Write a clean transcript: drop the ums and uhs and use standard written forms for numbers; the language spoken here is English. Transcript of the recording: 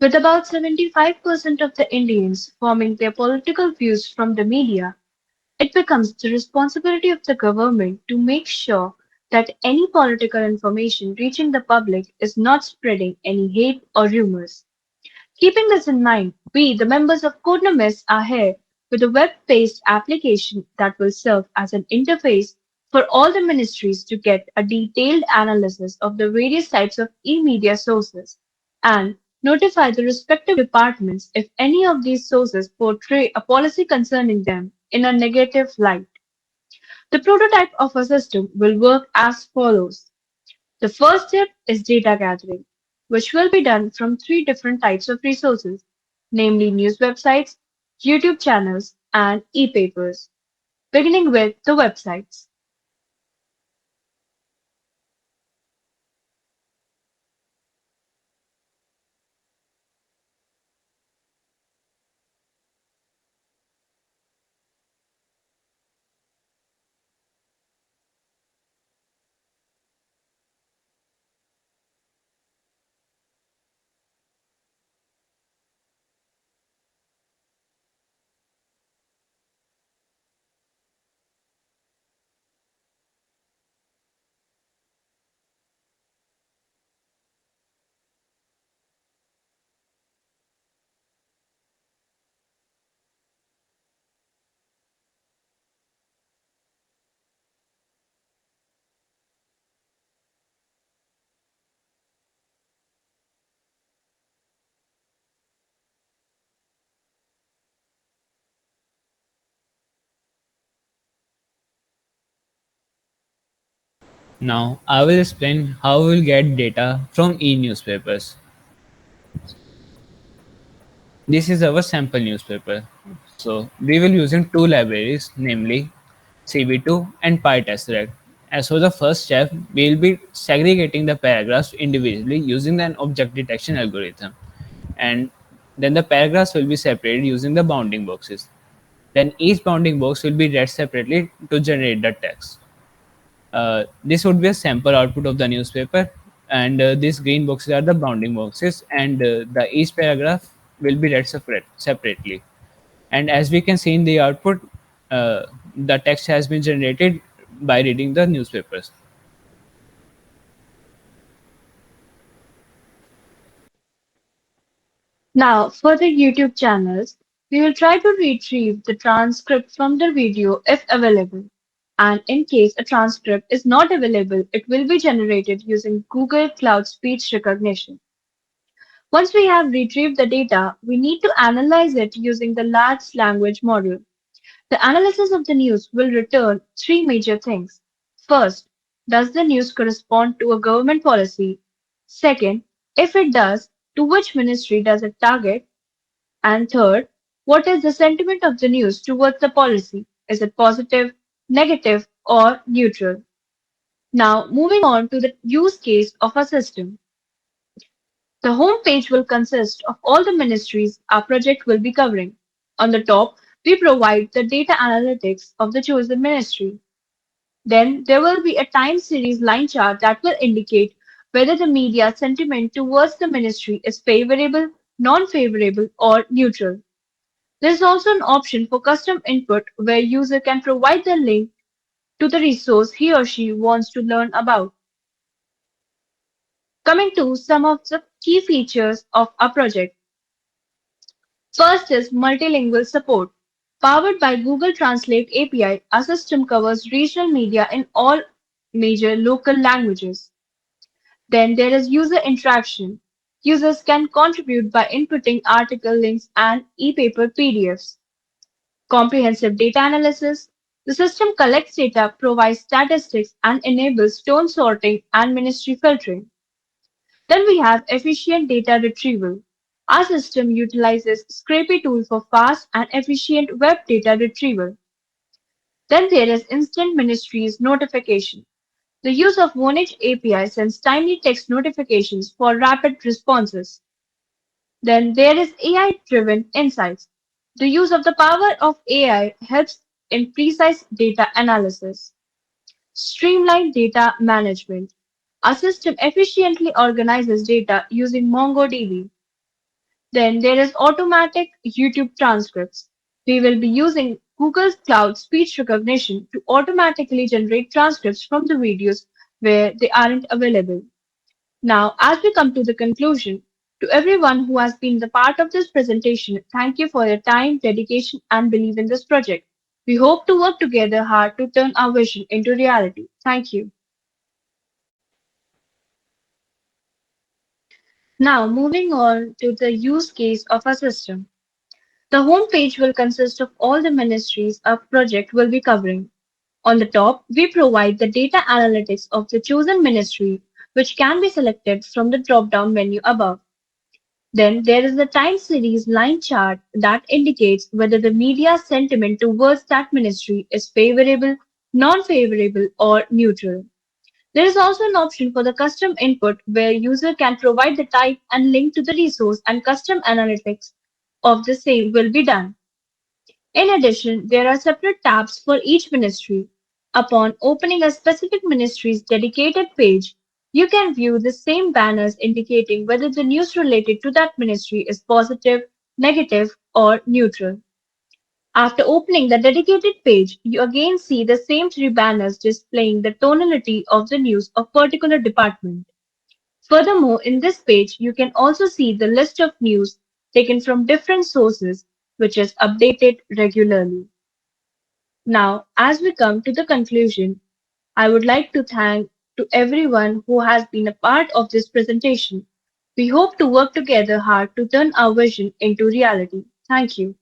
With about 75% of the Indians forming their political views from the media, it becomes the responsibility of the government to make sure that any political information reaching the public is not spreading any hate or rumors. Keeping this in mind, we, the members of Codenamis, are here with a web-based application that will serve as an interface for all the ministries to get a detailed analysis of the various types of e-media sources and notify the respective departments if any of these sources portray a policy concerning them in a negative light. The prototype of a system will work as follows. The first step is data gathering, which will be done from three different types of resources, namely news websites, YouTube channels, and e-papers, beginning with the websites. Now, I will explain how we will get data from e-newspapers. This is our sample newspaper. So, we will using two libraries, namely CV2 and PyTestRec. As for the first step, we will be segregating the paragraphs individually using an object detection algorithm. And then the paragraphs will be separated using the bounding boxes. Then each bounding box will be read separately to generate the text. This would be a sample output of the newspaper, and these green boxes are the bounding boxes, and the each paragraph will be read separately. And as we can see in the output, the text has been generated by reading the newspapers. Now, for the YouTube channels, we will try to retrieve the transcript from the video if available. And in case a transcript is not available, it will be generated using Google Cloud Speech Recognition. Once we have retrieved the data, we need to analyze it using the large language model. The analysis of the news will return three major things. First, does the news correspond to a government policy? Second, if it does, to which ministry does it target? And third, what is the sentiment of the news towards the policy? Is it positive, negative, or neutral? Now, moving on to the use case of a system. The home page will consist of all the ministries our project will be covering. On the top, we provide the data analytics of the chosen ministry. Then there will be a time series line chart that will indicate whether the media sentiment towards the ministry is favorable, non-favorable, or neutral. There is also an option for custom input where user can provide the link to the resource he or she wants to learn about. Coming to some of the key features of our project. First is multilingual support. Powered by Google Translate API, our system covers regional media in all major local languages. Then there is user interaction. Users can contribute by inputting article links and e-paper PDFs. Comprehensive data analysis. The system collects data, provides statistics, and enables tone sorting and ministry filtering. Then we have efficient data retrieval. Our system utilizes Scrapy tool for fast and efficient web data retrieval. Then there is instant ministries notification. The use of Vonage API sends timely text notifications for rapid responses. Then there is AI-driven insights. The use of the power of AI helps in precise data analysis. Streamlined data management. Our system efficiently organizes data using MongoDB. Then there is automatic YouTube transcripts. We will be using Google's Cloud speech recognition to automatically generate transcripts from the videos where they aren't available. Now, as we come to the conclusion, to everyone who has been the part of this presentation, thank you for your time, dedication, and belief in this project. We hope to work together hard to turn our vision into reality. Thank you. Now, moving on to the use case of our system. The home page will consist of all the ministries our project will be covering. On the top, we provide the data analytics of the chosen ministry, which can be selected from the drop-down menu above. Then there is the time series line chart that indicates whether the media sentiment towards that ministry is favorable, non-favorable, or neutral. There is also an option for the custom input where user can provide the type and link to the resource and custom analytics of the same will be done. In addition, there are separate tabs for each ministry. Upon opening a specific ministry's dedicated page, you can view the same banners indicating whether the news related to that ministry is positive, negative, or neutral. After opening the dedicated page, you again see the same three banners displaying the tonality of the news of particular department. Furthermore, in this page, you can also see the list of news taken from different sources, which is updated regularly. Now, as we come to the conclusion, I would like to thank to everyone who has been a part of this presentation. We hope to work together hard to turn our vision into reality. Thank you.